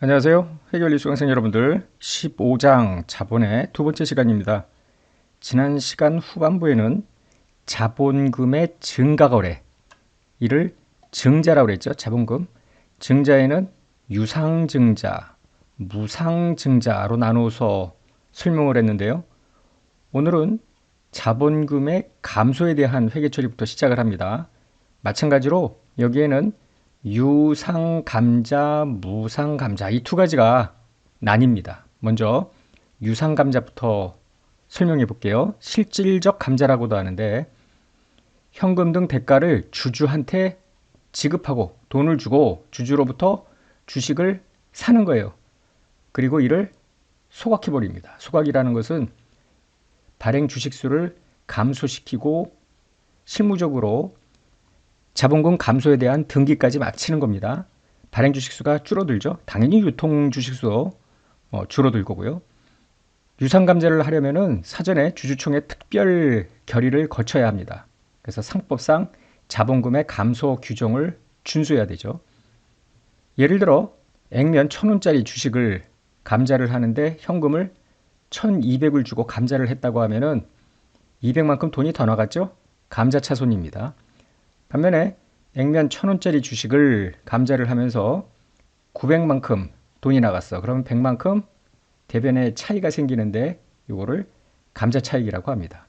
안녕하세요. 회계원리 수강생 여러분들, 15장 자본의 두 번째 시간입니다. 지난 시간 후반부에는 자본금의 증가거래, 이를 증자라고 그랬죠. 자본금. 증자에는 유상증자, 무상증자로 나누어서 설명을 했는데요. 오늘은 자본금의 감소에 대한 회계처리부터 시작을 합니다. 마찬가지로 여기에는 유상감자, 무상감자 이 두 가지가 나뉩니다. 먼저 유상감자부터 설명해 볼게요. 실질적 감자라고도 하는데 현금 등 대가를 주주한테 지급하고 돈을 주고 주주로부터 주식을 사는 거예요. 그리고 이를 소각해 버립니다. 소각이라는 것은 발행 주식수를 감소시키고 실무적으로 자본금 감소에 대한 등기까지 마치는 겁니다. 발행 주식수가 줄어들죠. 당연히 유통 주식수도 줄어들 거고요. 유상감자를 하려면은 사전에 주주총회 특별 결의를 거쳐야 합니다. 그래서 상법상 자본금의 감소 규정을 준수해야 되죠. 예를 들어 액면 1,000원짜리 주식을 감자를 하는데 현금을 1,200을 주고 감자를 했다고 하면은 200만큼 돈이 더 나갔죠? 감자차손입니다. 반면에 액면 1,000원짜리 주식을 감자를 하면서 900만큼 돈이 나갔어. 그러면 100만큼 대변에 차이가 생기는데 이거를 감자 차익이라고 합니다.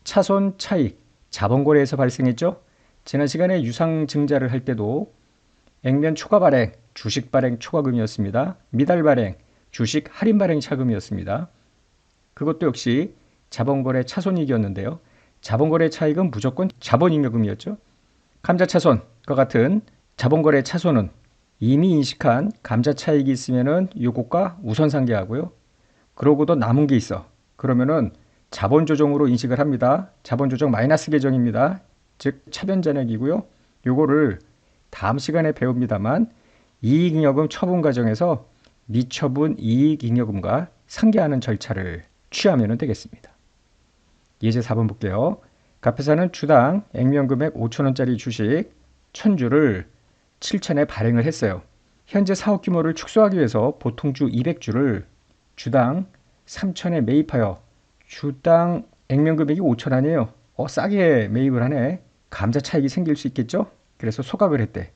차손 차익, 자본거래에서 발생했죠? 지난 시간에 유상증자를 할 때도 액면 초과 발행, 주식 발행 초과금이었습니다. 미달 발행, 주식 할인 발행 차금이었습니다. 그것도 역시 자본거래 차손이익이었는데요. 자본거래 차익은 무조건 자본잉여금이었죠. 감자차손과 같은 자본거래 차손은 이미 인식한 감자차익이 있으면은 요것과 우선 상계하고요. 그러고도 남은 게 있어. 그러면은 자본조정으로 인식을 합니다. 자본조정 마이너스 계정입니다. 즉 차변잔액이고요. 요거를 다음 시간에 배웁니다만 이익잉여금 처분 과정에서 미처분 이익잉여금과 상계하는 절차를 취하면 되겠습니다. 예제 4번 볼게요. 갑회사는 주당 액면금액 5천원짜리 주식 1,000주를 7천에 발행을 했어요. 현재 사업 규모를 축소하기 위해서 보통주 200주를 주당 3천에 매입하여 주당 액면금액이 5천 아니에요. 싸게 매입을 하네. 감자 차익이 생길 수 있겠죠? 그래서 소각을 했대.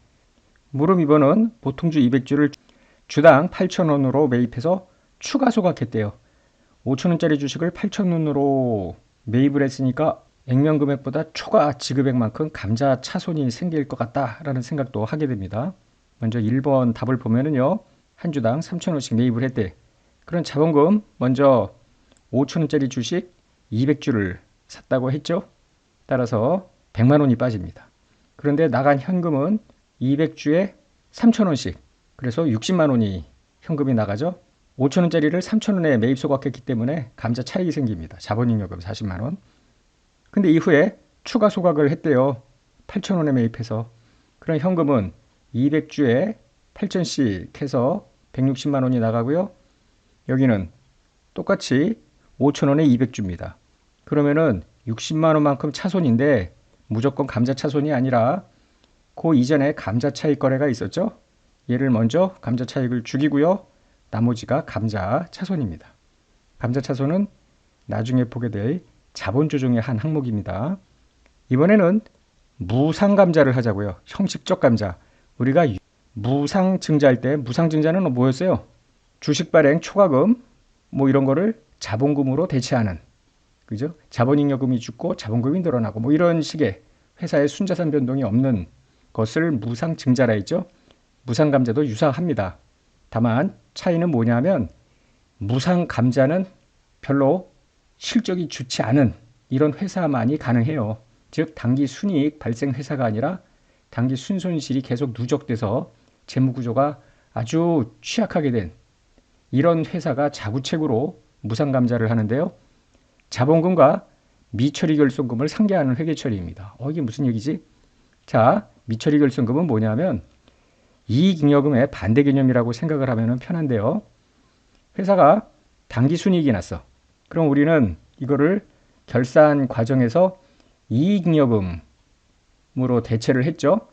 물음 2번은 보통주 200주를 주당 8천원으로 매입해서 추가 소각했대요. 5천원짜리 주식을 8천원으로 매입을 했으니까 액면 금액보다 초과 지급액만큼 감자 차손이 생길 것 같다라는 생각도 하게 됩니다. 먼저 1번 답을 보면은요. 한 주당 3,000원씩 매입을 했대. 그런 자본금 먼저 5천원짜리 주식 200주를 샀다고 했죠. 따라서 100만 원이 빠집니다. 그런데 나간 현금은 200주에 3,000원씩. 그래서 60만 원이 현금이 나가죠. 5천원짜리를 3,000원에 매입 소각했기 때문에 감자 차익이 생깁니다. 자본잉여금 40만 원. 근데 이후에 추가 소각을 했대요. 8,000원에 매입해서. 그런 현금은 200주에 8,000씩 해서 160만 원이 나가고요. 여기는 똑같이 5,000원에 200주입니다. 그러면은 60만 원만큼 차손인데 무조건 감자 차손이 아니라 그 이전에 감자 차익 거래가 있었죠. 얘를 먼저 감자 차익을 죽이고요. 나머지가 감자 차손입니다. 감자 차손은 나중에 보게 될 자본 조정의 한 항목입니다. 이번에는 무상 감자를 하자고요. 형식적 감자. 우리가 무상 증자할 때 무상 증자는 뭐였어요? 주식 발행 초과금 뭐 이런 거를 자본금으로 대체하는, 그죠? 자본잉여금이 죽고 자본금이 늘어나고 뭐 이런 식의 회사의 순자산 변동이 없는 것을 무상 증자라 했죠. 무상 감자도 유사합니다. 다만 차이는 뭐냐면 무상 감자는 별로 실적이 좋지 않은 이런 회사만이 가능해요. 즉 단기 순이익 발생 회사가 아니라 단기 순손실이 계속 누적돼서 재무구조가 아주 취약하게 된 이런 회사가 자구책으로 무상감자를 하는데요. 자본금과 미처리 결손금을 상계하는 회계처리입니다. 이게 무슨 얘기지? 자, 미처리 결손금은 뭐냐면 이익잉여금의 반대 개념이라고 생각을 하면 편한데요. 회사가 단기 순이익이 났어. 그럼 우리는 이거를 결산 과정에서 이익잉여금으로 대체를 했죠.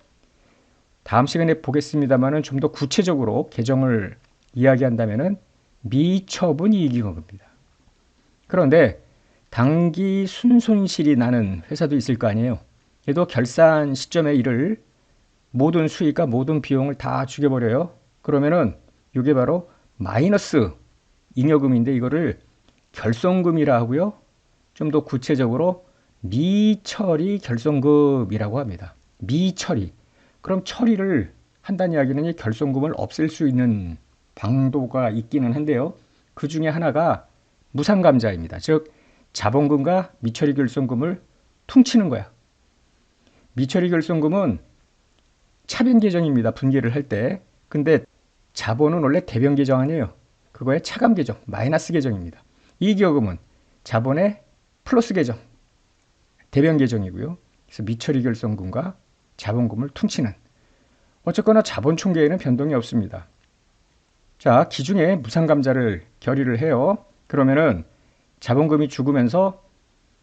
다음 시간에 보겠습니다만은 좀 더 구체적으로 계정을 이야기한다면은 미처분 이익잉여금입니다. 그런데 당기 순손실이 나는 회사도 있을 거 아니에요. 얘도 결산 시점에 이를 모든 수익과 모든 비용을 다 죽여버려요. 그러면은 이게 바로 마이너스 잉여금인데 이거를 결손금이라 하고요. 좀 더 구체적으로 미처리 결손금이라고 합니다. 미처리. 그럼 처리를 한다는 이야기는 이 결손금을 없앨 수 있는 방도가 있기는 한데요. 그 중에 하나가 무상감자입니다. 즉 자본금과 미처리 결손금을 퉁치는 거야. 미처리 결손금은 차변 계정입니다. 분기를 할 때. 근데 자본은 원래 대변 계정 아니에요. 그거의 차감 계정, 마이너스 계정입니다. 이익여금은 자본의 플러스 계정, 대변 계정이고요. 그래서 미처리 결손금과 자본금을 퉁치는. 어쨌거나 자본 총계에는 변동이 없습니다. 자, 기중에 무상감자를 결의를 해요. 그러면은 자본금이 죽으면서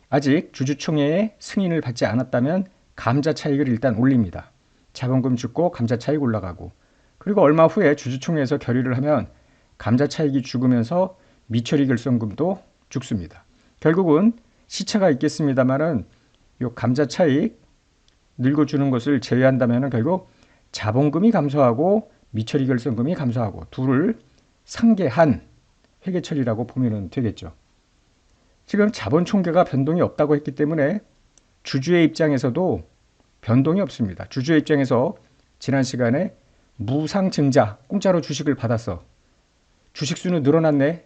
아직 주주총회의 승인을 받지 않았다면 감자 차익을 일단 올립니다. 자본금 죽고 감자 차익 올라가고, 그리고 얼마 후에 주주총회에서 결의를 하면 감자 차익이 죽으면서 미처리 결손금도 죽습니다. 결국은 시차가 있겠습니다만은 요 감자 차익 늙어주는 것을 제외한다면은 결국 자본금이 감소하고 미처리 결손금이 감소하고 둘을 상계한 회계처리라고 보면 되겠죠. 지금 자본 총계가 변동이 없다고 했기 때문에 주주의 입장에서도 변동이 없습니다. 주주의 입장에서 지난 시간에 무상증자, 공짜로 주식을 받았어. 주식수는 늘어났네.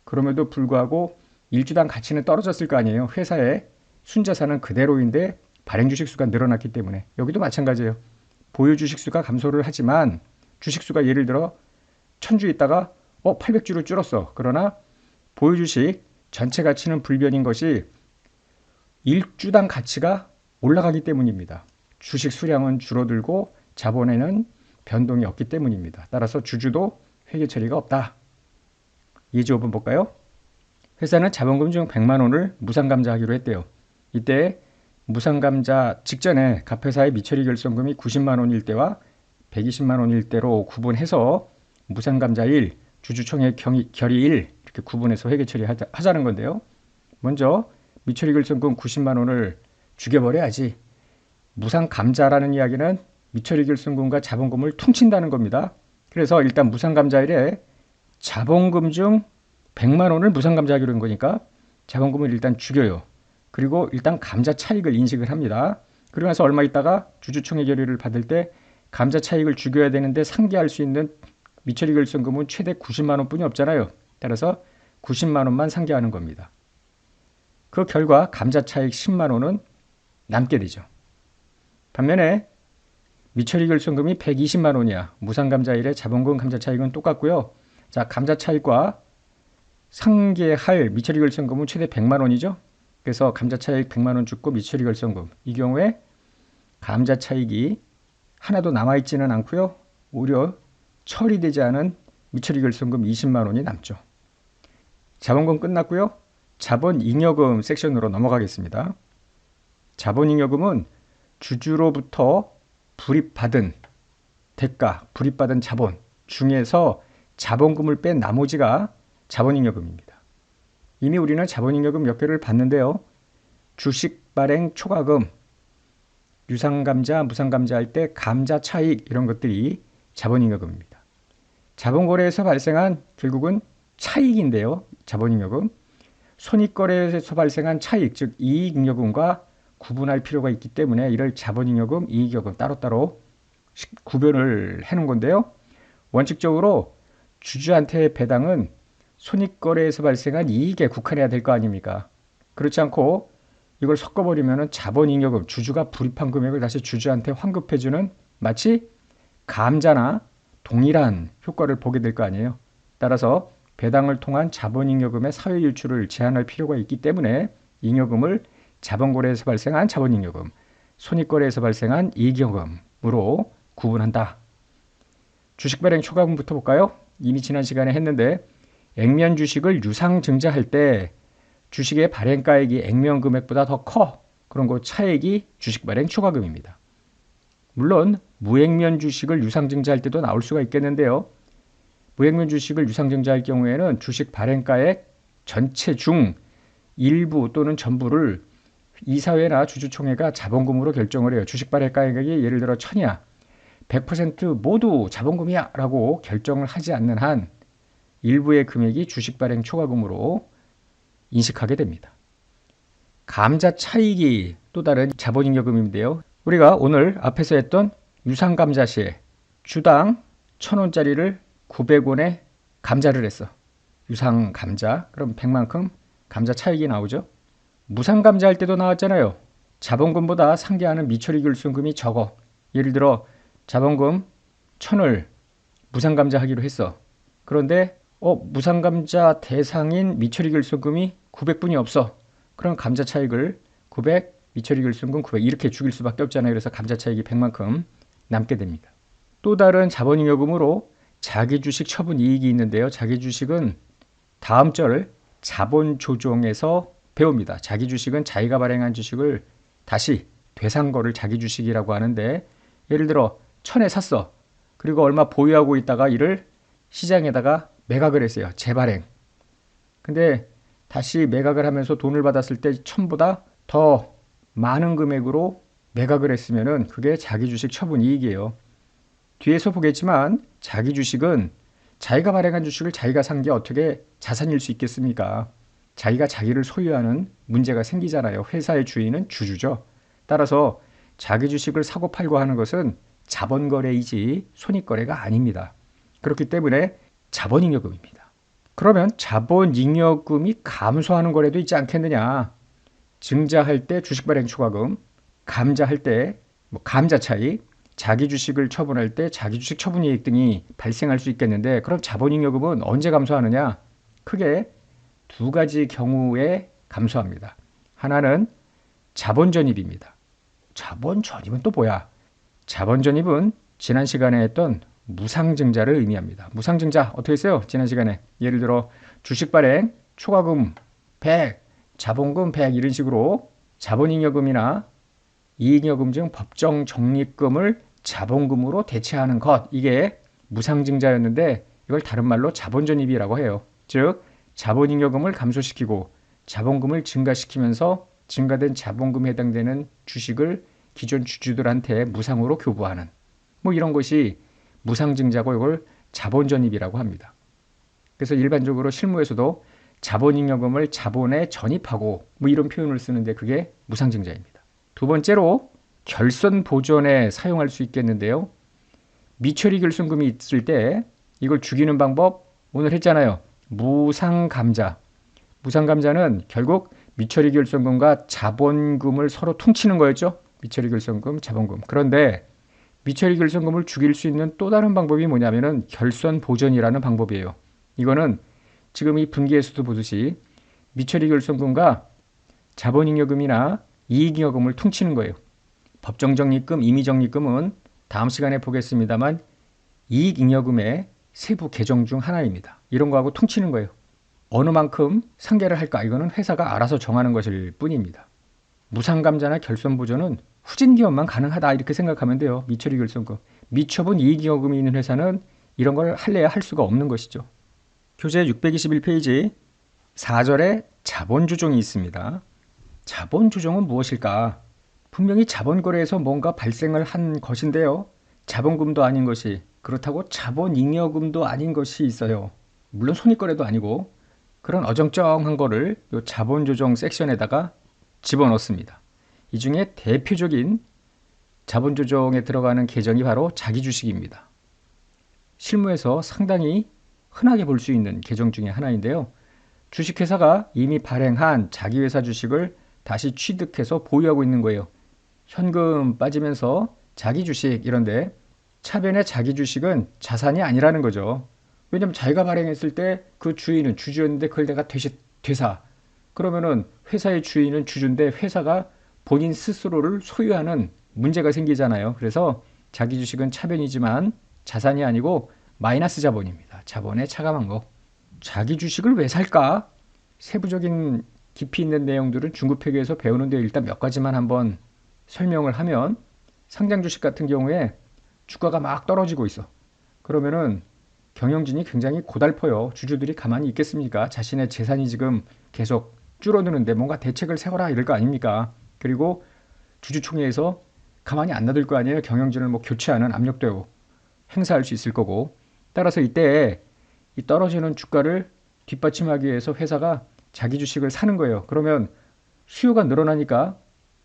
그럼에도 불구하고 일주당 가치는 떨어졌을 거 아니에요. 회사의 순자산은 그대로인데 발행 주식수가 늘어났기 때문에. 여기도 마찬가지예요. 보유 주식수가 감소를 하지만 주식수가 예를 들어 1000주 있다가 800주로 줄었어. 그러나 보유 주식 전체 가치는 불변인 것이 일주당 가치가 올라가기 때문입니다. 주식 수량은 줄어들고 자본에는 변동이 없기 때문입니다. 따라서 주주도 회계 처리가 없다. 예제 5번 볼까요? 회사는 자본금 중 100만 원을 무상감자하기로 했대요. 이때 무상감자 직전에 갑회사의 미처리 결손금이 90만 원일 때와 120만 원일 때로 구분해서 무상감자일, 주주총회 결의일 이렇게 구분해서 회계 처리하자는 건데요. 먼저 미처리 결손금 90만 원을 죽여버려야지. 무상감자라는 이야기는 미처리 결손금과 자본금을 퉁친다는 겁니다. 그래서 일단 무상감자일에 자본금 중 100만 원을 무상감자하기로 한 거니까 자본금을 일단 죽여요. 그리고 일단 감자 차익을 인식을 합니다. 그러고 나서 얼마 있다가 주주총회 결의를 받을 때 감자 차익을 죽여야 되는데 상계할 수 있는 미처리 결손금은 최대 90만 원뿐이 없잖아요. 따라서 90만 원만 상계하는 겁니다. 그 결과 감자 차익 10만 원은 남게 되죠. 반면에 미처리 결손금이 120만 원이야. 무상감자일에 자본금 감자 차익은 똑같고요. 자, 감자 차익과 상계할 미처리 결손금은 최대 100만 원이죠. 그래서 감자 차익 100만 원 죽고 미처리 결손금. 이 경우에 감자 차익이 하나도 남아있지는 않고요. 오히려 처리되지 않은 미처리 결손금 20만 원이 남죠. 자본금 끝났고요. 자본잉여금 섹션으로 넘어가겠습니다. 자본잉여금은 주주로부터 불입받은 대가, 불입받은 자본 중에서 자본금을 뺀 나머지가 자본잉여금입니다. 이미 우리는 자본잉여금 몇 개를 봤는데요. 주식 발행 초과금, 유상감자, 무상감자 할 때 감자 차익 이런 것들이 자본잉여금입니다. 자본거래에서 발생한 결국은 차익인데요. 자본잉여금. 손익거래에서 발생한 차익, 즉 이익잉여금과 구분할 필요가 있기 때문에 이를 자본잉여금, 이익여금 따로따로 구별을 해놓은 건데요. 원칙적으로 주주한테의 배당은 손익거래에서 발생한 이익에 국한해야 될 거 아닙니까? 그렇지 않고 이걸 섞어버리면 자본잉여금, 주주가 불입한 금액을 다시 주주한테 환급해주는 마치 감자나 동일한 효과를 보게 될 거 아니에요. 따라서 배당을 통한 자본잉여금의 사회유출을 제한할 필요가 있기 때문에 잉여금을 자본거래에서 발생한 자본잉여금, 손익거래에서 발생한 이익잉여금으로 구분한다. 주식발행 초과금부터 볼까요? 이미 지난 시간에 했는데 액면 주식을 유상증자할 때 주식의 발행가액이 액면 금액보다 더 커. 그런 거 차액이 주식발행 초과금입니다. 물론 무액면 주식을 유상증자할 때도 나올 수가 있겠는데요. 무액면 주식을 유상증자할 경우에는 주식 발행가액 전체 중 일부 또는 전부를 이사회나 주주총회가 자본금으로 결정을 해요. 주식 발행가액이 예를 들어 1000이야. 100% 모두 자본금이야 라고 결정을 하지 않는 한 일부의 금액이 주식 발행 초과금으로 인식하게 됩니다. 감자 차익이 또 다른 자본잉여금인데요. 우리가 오늘 앞에서 했던 유상감자시에 주당 1000원짜리를 900원에 감자를 했어. 유상감자. 그럼 100만큼 감자 차익이 나오죠. 무상감자 할 때도 나왔잖아요. 자본금보다 상계하는 미처리 결손금이 적어. 예를 들어 자본금 1000을 무상감자 하기로 했어. 그런데 무상감자 대상인 미처리 결손금이 900분이 없어. 그럼 감자 차익을 900, 미처리 결손금 900 이렇게 죽일 수밖에 없잖아요. 그래서 감자 차익이 100만큼 남게 됩니다. 또 다른 자본잉여금으로 자기주식 처분 이익이 있는데요. 자기주식은 다음 절 자본조정에서 배웁니다. 자기주식은 자기가 발행한 주식을 다시 되산거를 자기주식이라고 하는데 예를 들어 1000에 샀어. 그리고 얼마 보유하고 있다가 이를 시장에다가 매각을 했어요. 재발행. 근데 다시 매각을 하면서 돈을 받았을 때 1000보다 더 많은 금액으로 매각을 했으면은 그게 자기 주식 처분 이익이에요. 뒤에서 보겠지만 자기 주식은 자기가 발행한 주식을 자기가 산 게 어떻게 자산일 수 있겠습니까? 자기가 자기를 소유하는 문제가 생기잖아요. 회사의 주인은 주주죠. 따라서 자기 주식을 사고 팔고 하는 것은 자본거래이지 손익거래가 아닙니다. 그렇기 때문에 자본잉여금입니다. 그러면 자본잉여금이 감소하는 거래도 있지 않겠느냐? 증자할 때 주식 발행 초과금, 감자할 때 감자 차익, 자기 주식을 처분할 때 자기 주식 처분 이익 등이 발생할 수 있겠는데 그럼 자본잉여금은 언제 감소하느냐? 크게 두 가지 경우에 감소합니다. 하나는 자본전입입니다. 자본전입은 또 뭐야? 자본전입은 지난 시간에 했던 무상증자를 의미합니다. 무상증자 어떻게 했어요? 지난 시간에 예를 들어 주식 발행 초과금 100, 자본금 100 이런 식으로 자본잉여금이나 이익여금 중 법정 적립금을 자본금으로 대체하는 것 이게 무상증자였는데 이걸 다른 말로 자본전입이라고 해요. 즉 자본잉여금을 감소시키고 자본금을 증가시키면서 증가된 자본금에 해당되는 주식을 기존 주주들한테 무상으로 교부하는 이런 것이 무상증자고 이걸 자본전입이라고 합니다. 그래서 일반적으로 실무에서도 자본잉여금을 자본에 전입하고 이런 표현을 쓰는데 그게 무상증자입니다. 두 번째로 결손보전에 사용할 수 있겠는데요. 미처리 결손금이 있을 때 이걸 죽이는 방법 오늘 했잖아요. 무상감자. 무상감자는 결국 미처리 결손금과 자본금을 서로 퉁치는 거였죠. 미처리 결손금, 자본금. 그런데 미처리 결손금을 죽일 수 있는 또 다른 방법이 뭐냐면은 결손보전이라는 방법이에요. 이거는 지금 이 분기에서도 보듯이 미처리 결손금과 자본잉여금이나 이익잉여금을 퉁치는 거예요. 법정적립금, 임의적립금은 다음 시간에 보겠습니다만 이익잉여금의 세부 계정 중 하나입니다. 이런 거하고 퉁치는 거예요. 어느 만큼 상계를 할까? 이거는 회사가 알아서 정하는 것일 뿐입니다. 무상감자나 결손보전은 후진기업만 가능하다 이렇게 생각하면 돼요. 미처리 결손금. 미처분 이익잉여금이 있는 회사는 이런 걸 할래야 할 수가 없는 것이죠. 교재 621페이지 4절에 자본조정이 있습니다. 자본조정은 무엇일까? 분명히 자본거래에서 뭔가 발생을 한 것인데요. 자본금도 아닌 것이 그렇다고 자본잉여금도 아닌 것이 있어요. 물론 손익거래도 아니고 그런 어정쩡한 거를 이 자본조정 섹션에다가 집어넣습니다. 이 중에 대표적인 자본조정에 들어가는 계정이 바로 자기주식입니다. 실무에서 상당히 흔하게 볼 수 있는 계정 중에 하나인데요. 주식회사가 이미 발행한 자기회사 주식을 다시 취득해서 보유하고 있는 거예요. 현금 빠지면서 자기주식 이런데 차변의 자기주식은 자산이 아니라는 거죠. 왜냐면 자기가 발행했을 때 그 주인은 주주였는데 그걸 내가 되사. 그러면은 회사의 주인은 주주인데 회사가 본인 스스로를 소유하는 문제가 생기잖아요. 그래서 자기 주식은 차변이지만 자산이 아니고 마이너스 자본입니다. 자본에 차감한 거. 자기 주식을 왜 살까? 세부적인 깊이 있는 내용들은 중급회계에서 배우는데 일단 몇 가지만 한번 설명을 하면 상장 주식 같은 경우에 주가가 막 떨어지고 있어. 그러면은 경영진이 굉장히 고달퍼요. 주주들이 가만히 있겠습니까? 자신의 재산이 지금 계속 줄어드는데 뭔가 대책을 세워라 이럴 거 아닙니까? 그리고 주주총회에서 가만히 안 놔둘 거 아니에요. 경영진을 뭐 교체하는 압력도 행사할 수 있을 거고. 따라서 이때 이 떨어지는 주가를 뒷받침하기 위해서 회사가 자기 주식을 사는 거예요. 그러면 수요가 늘어나니까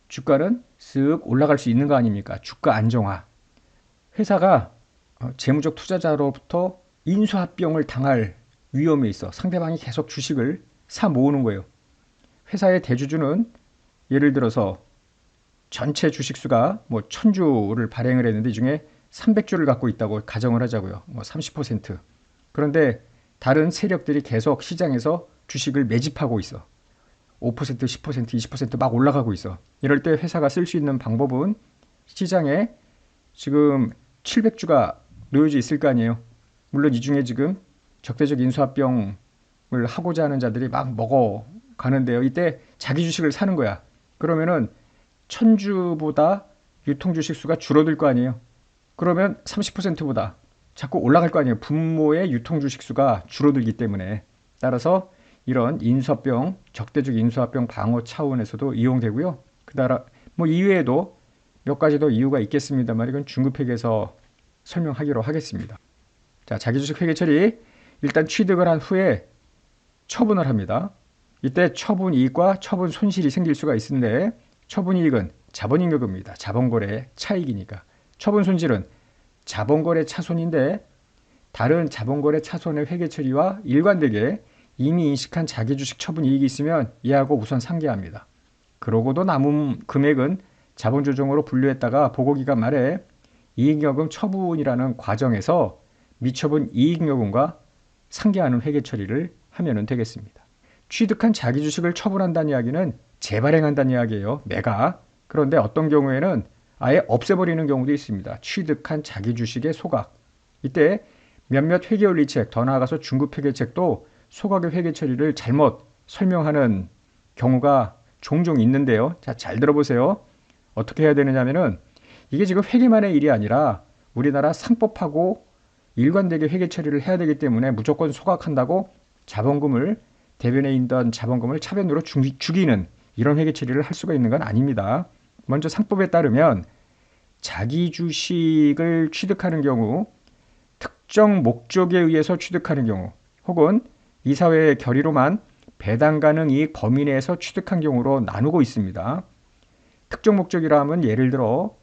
주가는 쓱 올라갈 수 있는 거 아닙니까? 주가 안정화. 회사가 재무적 투자자로부터 인수합병을 당할 위험에 있어 상대방이 계속 주식을 사 모으는 거예요. 회사의 대주주는 예를 들어서 전체 주식수가 뭐 1000주를 발행을 했는데 이 중에 300주를 갖고 있다고 가정을 하자고요. 뭐 30%. 그런데 다른 세력들이 계속 시장에서 주식을 매집하고 있어. 5%, 10%, 20%막 올라가고 있어. 이럴 때 회사가 쓸 수 있는 방법은 시장에 지금 700주가 놓여져 있을 거 아니에요. 물론 이 중에 지금 적대적 인수합병을 하고자 하는 자들이 막 먹어 가는데요. 이때 자기 주식을 사는 거야. 그러면은 1000주보다 유통 주식 수가 줄어들 거 아니에요. 그러면 30%보다 자꾸 올라갈 거 아니에요. 분모의 유통 주식 수가 줄어들기 때문에. 따라서 이런 인수합병, 적대적 인수합병 방어 차원에서도 이용되고요. 그다음 뭐 이외에도 몇 가지 더 이유가 있겠습니다만 이건 중급회계에서 설명하기로 하겠습니다. 자, 자기주식 회계 처리. 일단 취득을 한 후에 처분을 합니다. 이때 처분 이익과 처분 손실이 생길 수가 있는데 처분 이익은 자본잉여금입니다. 자본거래 차익이니까. 처분 손실은 자본거래 차손인데 다른 자본거래 차손의 회계 처리와 일관되게 이미 인식한 자기주식 처분 이익이 있으면 이하고 우선 상계합니다. 그러고도 남은 금액은 자본조정으로 분류했다가 보고기간 말에 이익여금 처분이라는 과정에서 미처분 이익여금과 상계하는 회계 처리를 하면 되겠습니다. 취득한 자기주식을 처분한다는 이야기는 재발행한다는 이야기예요. 매각. 그런데 어떤 경우에는 아예 없애버리는 경우도 있습니다. 취득한 자기주식의 소각. 이때 몇몇 회계원리책, 더 나아가서 중급회계책도 소각의 회계 처리를 잘못 설명하는 경우가 종종 있는데요. 자, 잘 들어보세요. 어떻게 해야 되느냐면은 이게 지금 회계만의 일이 아니라 우리나라 상법하고 일관되게 회계 처리를 해야 되기 때문에 무조건 소각한다고 자본금을 대변에 있던 자본금을 차변으로 죽이는 이런 회계 처리를 할 수가 있는 건 아닙니다. 먼저 상법에 따르면 자기 주식을 취득하는 경우 특정 목적에 의해서 취득하는 경우 혹은 이사회의 결의로만 배당 가능 이익 범위 내에서 취득한 경우로 나누고 있습니다. 특정 목적이라 하면 예를 들어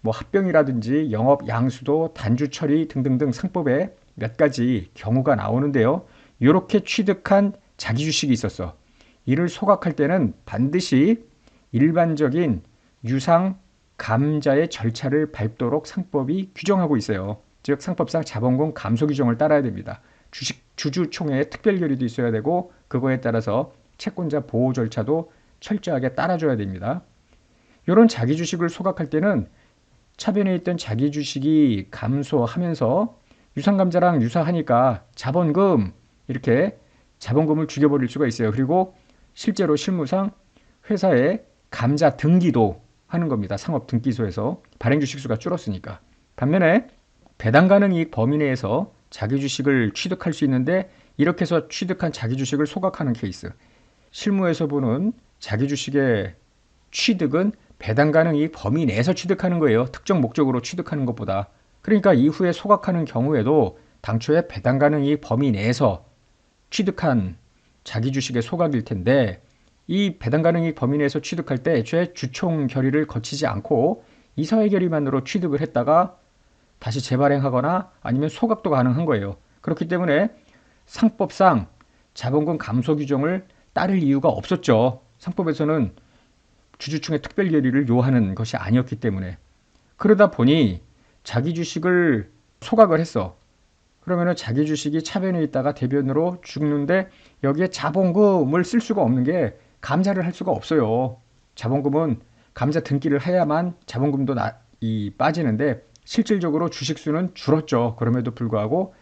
뭐 합병이라든지 영업 양수도 단주 처리 등등등 상법에 몇 가지 경우가 나오는데요. 이렇게 취득한 자기 주식이 있었어. 이를 소각할 때는 반드시 일반적인 유상 감자의 절차를 밟도록 상법이 규정하고 있어요. 즉 상법상 자본금 감소 규정을 따라야 됩니다. 주주총회의 특별 결의도 있어야 되고 그거에 따라서 채권자 보호 절차도 철저하게 따라줘야 됩니다. 이런 자기 주식을 소각할 때는 차변에 있던 자기 주식이 감소하면서 유상감자랑 유사하니까 자본금 이렇게 자본금을 죽여버릴 수가 있어요. 그리고 실제로 실무상 회사에 감자 등기도 하는 겁니다. 상업등기소에서 발행 주식수가 줄었으니까. 반면에 배당 가능 이익 범위 내에서 자기 주식을 취득할 수 있는데 이렇게 해서 취득한 자기 주식을 소각하는 케이스. 실무에서 보는 자기 주식의 취득은 배당 가능 이익 범위 내에서 취득하는 거예요. 특정 목적으로 취득하는 것보다. 그러니까 이후에 소각하는 경우에도 당초에 배당 가능 이익 범위 내에서 취득한 자기 주식의 소각일 텐데 이 배당 가능 이익 범위 내에서 취득할 때 애초에 주총 결의를 거치지 않고 이사회 결의만으로 취득을 했다가 다시 재발행하거나 아니면 소각도 가능한 거예요. 그렇기 때문에 상법상 자본금 감소 규정을 따를 이유가 없었죠. 상법에서는 주주총회 특별 결의를 요하는 것이 아니었기 때문에. 그러다 보니 자기 주식을 소각을 했어. 그러면은 자기 주식이 차변에 있다가 대변으로 죽는데 여기에 자본금을 쓸 수가 없는 게 감자를 할 수가 없어요. 자본금은 감자 등기를 해야만 자본금도 빠지는데 실질적으로 주식수는 줄었죠. 그럼에도 불구하고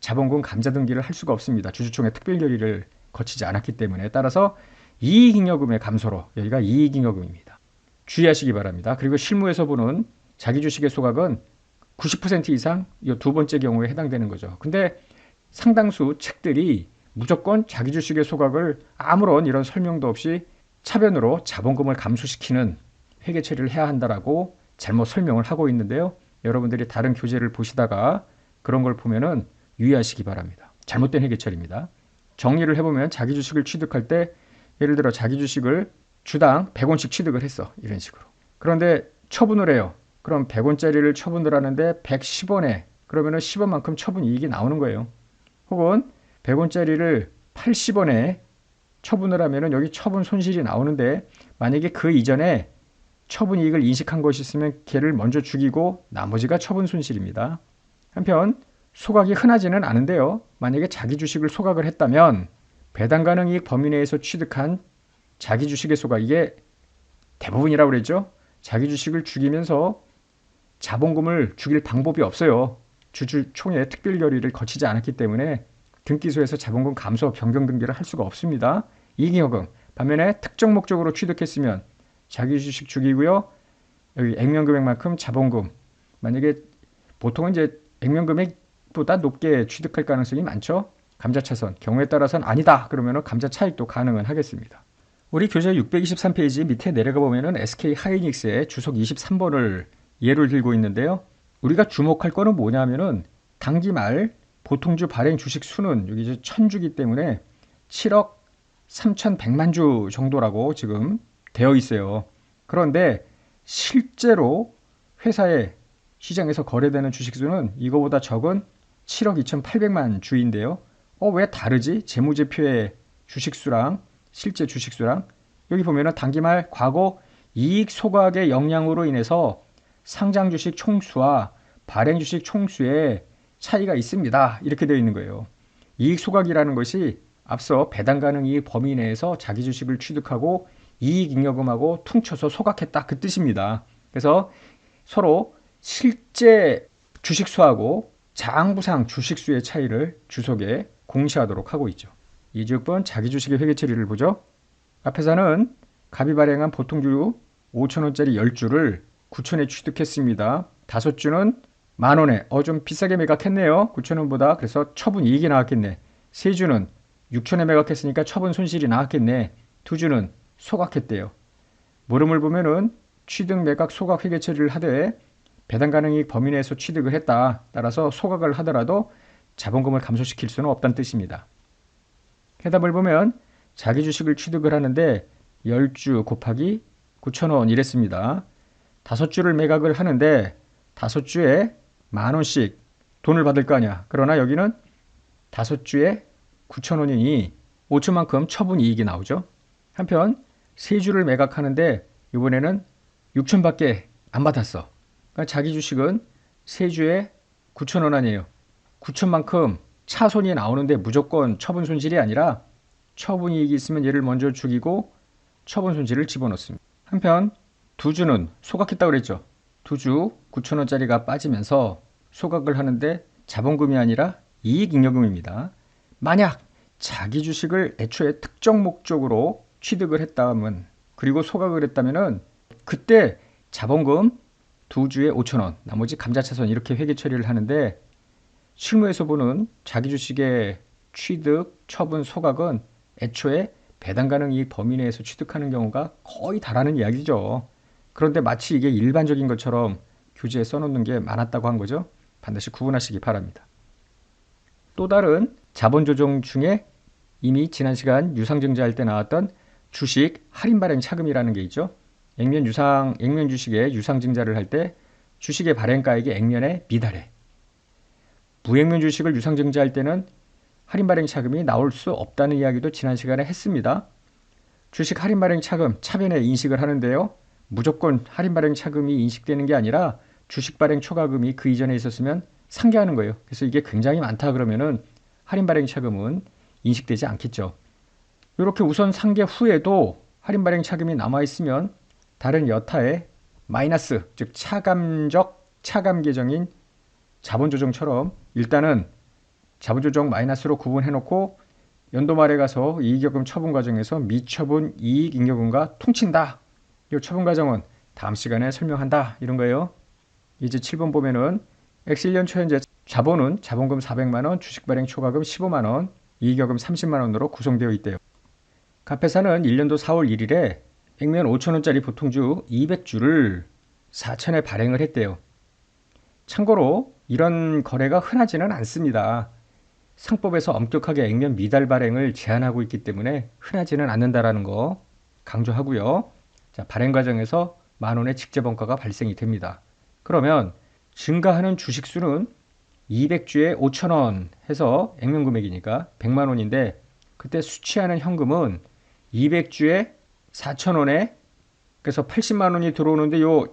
자본금 감자 등기를 할 수가 없습니다. 주주총회 특별 결의를 거치지 않았기 때문에. 따라서 이익잉여금의 감소로 여기가 이익잉여금입니다. 주의하시기 바랍니다. 그리고 실무에서 보는 자기 주식의 소각은 90% 이상 이 두 번째 경우에 해당되는 거죠. 근데 상당수 책들이 무조건 자기 주식의 소각을 아무런 이런 설명도 없이 차변으로 자본금을 감소시키는 회계 처리를 해야 한다라고 잘못 설명을 하고 있는데요. 여러분들이 다른 교재를 보시다가 그런 걸 보면은 유의하시기 바랍니다. 잘못된 회계 처리입니다. 정리를 해보면 자기 주식을 취득할 때 예를 들어 자기 주식을 주당 100원씩 취득을 했어. 이런 식으로. 그런데 처분을 해요. 그럼 100원짜리를 처분을 하는데 110원에 그러면은 10원만큼 처분 이익이 나오는 거예요. 혹은 100원짜리를 80원에 처분을 하면은 여기 처분 손실이 나오는데 만약에 그 이전에 처분 이익을 인식한 것이 있으면 걔를 먼저 죽이고 나머지가 처분 손실입니다. 한편 소각이 흔하지는 않은데요. 만약에 자기 주식을 소각을 했다면 배당 가능 이익 범위 내에서 취득한 자기 주식의 소각, 이게 대부분이라고 그랬죠. 자기 주식을 죽이면서 자본금을 죽일 방법이 없어요. 주주총회 특별 결의를 거치지 않았기 때문에 등기소에서 자본금 감소 변경 등기를 할 수가 없습니다. 이익잉여금 반면에 특정 목적으로 취득했으면 자기 주식 죽이고요. 여기 액면금액만큼 자본금, 만약에 보통은 이제 액면금액보다 높게 취득할 가능성이 많죠. 감자차선 경우에 따라서는 아니다 그러면 감자 차익도 가능은 하겠습니다. 우리 교재 623페이지 밑에 내려가 보면은 SK 하이닉스의 주석 23번을 예를 들고 있는데요. 우리가 주목할 거는 뭐냐면은 당기 말 보통주 발행 주식 수는 여기 이제 1000주기 때문에 7억 3100만 주 정도라고 지금 되어 있어요. 그런데 실제로 회사의 시장에서 거래되는 주식 수는 이거보다 적은 7억 2800만 주인데요. 왜 다르지? 재무제표의 주식수랑 실제 주식수랑 여기 보면은 당기말 과거 이익 소각의 영향으로 인해서 상장 주식 총수와 발행 주식 총수의 차이가 있습니다. 이렇게 되어 있는 거예요. 이익 소각이라는 것이 앞서 배당 가능 이익 범위 내에서 자기 주식을 취득하고 이익 잉여금하고 퉁쳐서 소각했다 그 뜻입니다. 그래서 서로 실제 주식수하고 장부상 주식수의 차이를 주석에 공시하도록 하고 있죠. 26번 자기 주식의 회계 처리를 보죠. 앞에서는 갑이 발행한 보통주 5,000원짜리 10주를 9,000원에 취득했습니다. 5주는 만원에 좀 비싸게 매각했네요. 9,000원보다. 그래서 처분 이익이 나왔겠네. 3주는 6,000원에 매각했으니까 처분 손실이 나왔겠네. 2주는 소각했대요. 물음을 보면은 취득 매각 소각 회계 처리를 하되 배당 가능 이익 범위 내에서 취득을 했다. 따라서 소각을 하더라도 자본금을 감소시킬 수는 없다는 뜻입니다. 해답을 보면 자기 주식을 취득을 하는데 10주 곱하기 9,000원 이랬습니다. 5주를 매각을 하는데 5주에 만원씩 돈을 받을 거 아니야. 그러나 여기는 5주에 9,000원이니 5천만큼 처분 이익이 나오죠. 한편 3주를 매각하는데 이번에는 6천밖에 안 받았어. 그러니까 자기 주식은 3주에 9,000원 아니에요. 9천만큼 차손이 나오는데 무조건 처분 손실이 아니라 처분 이익이 있으면 얘를 먼저 죽이고 처분 손실을 집어넣습니다. 한편 2주는 소각했다고 그랬죠. 2주 9,000원짜리가 빠지면서 소각을 하는데 자본금이 아니라 이익잉여금입니다. 만약 자기 주식을 애초에 특정 목적으로 취득을 했다면 그리고 소각을 했다면은 그때 자본금 2주에 5,000원, 나머지 감자차손 이렇게 회계 처리를 하는데 실무에서 보는 자기 주식의 취득, 처분, 소각은 애초에 배당 가능 이익 범위 내에서 취득하는 경우가 거의 다라는 이야기죠. 그런데 마치 이게 일반적인 것처럼 교재에 써놓는 게 많았다고 한 거죠. 반드시 구분하시기 바랍니다. 또 다른 자본 조정 중에 이미 지난 시간 유상증자 할 때 나왔던 주식 할인 발행 차금이라는 게 있죠. 액면 주식의 유상증자를 할 때 주식의 발행가액이 액면에 미달해. 무액면 주식을 유상증자할 때는 할인 발행 차금이 나올 수 없다는 이야기도 지난 시간에 했습니다. 주식 할인 발행 차금 차변에 인식을 하는데요. 무조건 할인 발행 차금이 인식되는 게 아니라 주식 발행 초과금이 그 이전에 있었으면 상계하는 거예요. 그래서 이게 굉장히 많다 그러면은 할인 발행 차금은 인식되지 않겠죠. 이렇게 우선 상계 후에도 할인 발행 차금이 남아 있으면 다른 여타의 마이너스, 즉 차감적 차감 계정인 자본조정처럼 일단은 자본조정 마이너스로 구분해 놓고 연도 말에 가서 이익여금 처분 과정에서 미처분 이익잉여금과 퉁친다. 이 처분 과정은 다음 시간에 설명한다. 이런 거예요. 이제 7번 보면은 X 1년 초 현재 자본은 자본금 400만 원, 주식 발행 초과금 15만 원, 이익여금 30만 원으로 구성되어 있대요. 카페사는 1년도 4월 1일에 액면 5천원짜리 보통주 200주를 4천에 발행을 했대요. 참고로 이런 거래가 흔하지는 않습니다. 상법에서 엄격하게 액면 미달 발행을 제한하고 있기 때문에 흔하지는 않는다라는 거 강조하고요. 자, 발행 과정에서 만 원의 직제범가가 발생이 됩니다. 그러면 증가하는 주식 수는 200주에 5천원 해서 액면 금액이니까 100만 원인데 그때 수취하는 현금은 200주에 4천원에 그래서 80만 원이 들어오는데 요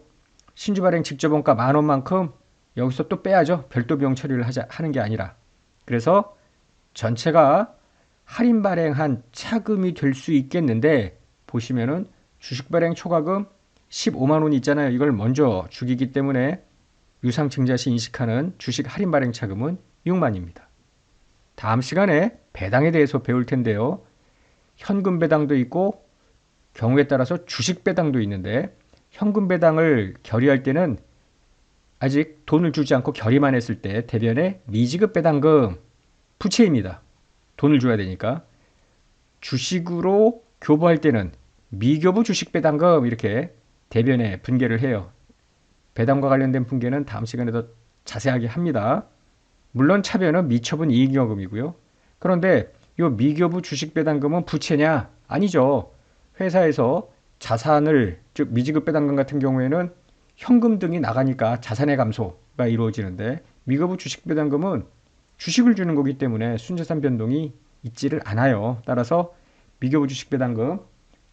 신주 발행 직제범가 만 원만큼 여기서 또 빼야죠. 별도 비용 처리를 하는 게 아니라. 그래서 전체가 할인 발행한 차금이 될 수 있겠는데 보시면은 주식 발행 초과금 15만 원 있잖아요. 이걸 먼저 죽이기 때문에 유상증자 시 인식하는 주식 할인 발행 차금은 6만입니다. 다음 시간에 배당에 대해서 배울 텐데요. 현금 배당도 있고 경우에 따라서 주식 배당도 있는데 현금 배당을 결의할 때는 아직 돈을 주지 않고 결의만 했을 때 대변에 미지급 배당금 부채입니다. 돈을 줘야 되니까. 주식으로 교부할 때는 미교부 주식 배당금 이렇게 대변에 분개를 해요. 배당과 관련된 분개는 다음 시간에 더 자세하게 합니다. 물론 차변은 미처분 이익여금이고요. 그런데 이 미교부 주식 배당금은 부채냐? 아니죠. 회사에서 자산을 즉 미지급 배당금 같은 경우에는 현금 등이 나가니까 자산의 감소가 이루어지는데 미교부 주식 배당금은 주식을 주는 거기 때문에 순자산 변동이 있지를 않아요. 따라서 미교부 주식 배당금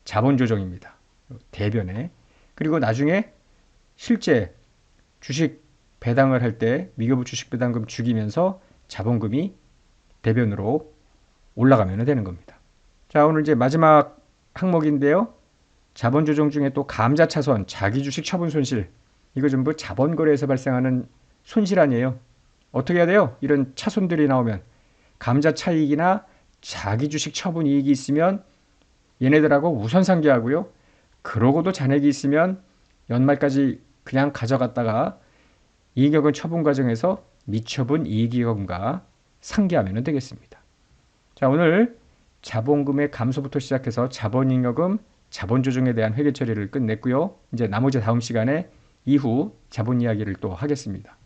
자본 조정입니다. 대변에. 그리고 나중에 실제 주식 배당을 할 때 미교부 주식 배당금 죽이면서 자본금이 대변으로 올라가면 되는 겁니다. 자, 오늘 이제 마지막 항목인데요. 자본 조정 중에 또 감자차손, 자기주식 처분 손실. 이거 전부 자본거래에서 발생하는 손실 아니에요. 어떻게 해야 돼요? 이런 차손들이 나오면 감자 차익이나 자기주식 처분 이익이 있으면 얘네들하고 우선 상계하고요. 그러고도 잔액이 있으면 연말까지 그냥 가져갔다가 이익여금 처분 과정에서 미처분 이익여금과 상계하면 되겠습니다. 자, 오늘 자본금의 감소부터 시작해서 자본잉여금, 자본조정에 대한 회계 처리를 끝냈고요. 이제 나머지 다음 시간에 이후 자본 이야기를 또 하겠습니다.